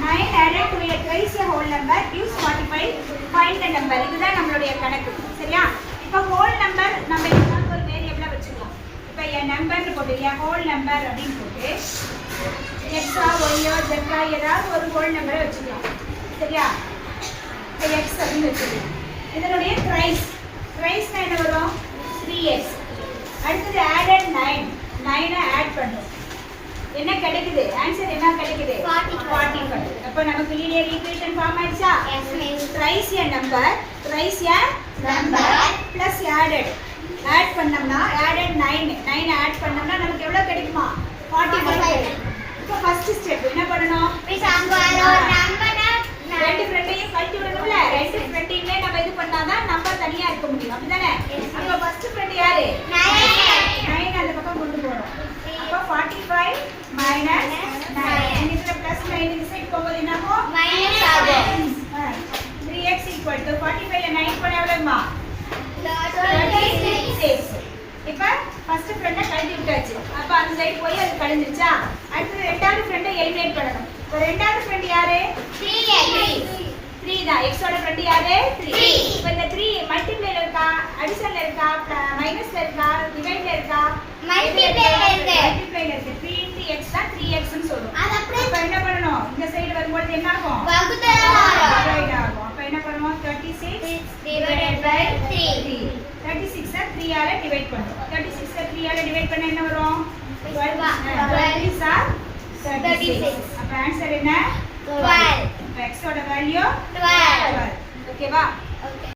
9 added to a twice a whole number gives 45. Find the number. இதுதான் நம்மளுடைய கணக்கு. சரியா? இப்போ whole number நம்ம ஏதாவது ஒரு வேரியபிளா வச்சுக்கலாம். இப்போ a number னு போட்டு a whole number அப்படினு போட்டு x ஆ y ஆ z ஆ ஏதாவது ஒரு whole number வச்சுக்கலாம். சரியா? இப்போ x அப்படினு வச்சுக்கலாம். இதனுடைய thrice னா என்ன வரும்? 3x. அடுத்து added 9. 9 ஆட் பண்ணும். என்ன கிடைக்குது? ஆன்சர் என்ன கிடைக்குது? 45. அப்ப நமக்கு லீனியர் ஈக்குவேஷன் ஃபார்ம் ஆயிடுச்சா? Yes miss. thrice a number plus added. Add பண்ணோம்னா added 9 ஆட் பண்ணோம்னா நமக்கு எவ்வளவு கிடைக்குமா? 45. இப்போ ஃபர்ஸ்ட் ஸ்டெப் என்ன பண்ணனும்? Miss அங்க ஒரு நம்பர்னா ரெண்டு ஃப்ரெண்டையும் கழட்டி விடணும்ல. ரெண்டு ஃப்ரெண்டையுமே நம்ம இது பண்ணாதான் நம்பர் தனியா இருக்க முடியும். அப்படிதானே? அப்ப ஃபர்ஸ்ட் ஃப்ரெண்ட் யாரு? 9 அந்த பக்கம் கொண்டு போறோம். அப்ப 45 minus 9. இதுல பிளஸ் 9 இந்த சைடு போகும்போது என்னமோ மைனஸ் ஆகும். 3x equal to 45 ல 9 பண்ண எவ்வளவுமா? 36. இப்ப ஃபர்ஸ்ட் ஃப்ரெண்ட கழட்டி விட்டாச்சு. அப்ப அந்த சைடு போய் அது கழிஞ்சிருச்சா? அடுத்து ரெண்டாவது ஃப்ரெண்ட எலிமினேட் பண்ணனும். இப்ப ரெண்டாவது ஃப்ரெண்ட் யாரு? 3 தான். x ஓட ஃப்ரெண்ட் யாரு? 3. இப்ப இந்த 3 மல்டிப்ளைல இருக்கா, அடிஷன்ல இருக்கா, மைனஸ்ல இருக்கா, டிவைட்ல இருக்கா? மல்டிப்ளைல இருக்கு. மல்டிப்ளைல இருக்கு. 3 into x தான் 3x னு சொல்றோம். அது அப்படியே அப்ப என்ன பண்ணனும்? இந்த சைடு வரும்போது என்ன ஆகும்? வகுத்தல் டிவைட் ஆகும். அப்ப என்ன பண்ணுவோம்? 36 divided by 3. 36 ஆ 3 ஆல டிவைட் பண்றோம். 36 ஆ 3 ஆல டிவைட் பண்ணா என்ன வரும்? 12 is 36. அப்ப ஆன்சர் என்ன? 12. x ஓட வேல்யூ 12. ஓகேவா? Okay.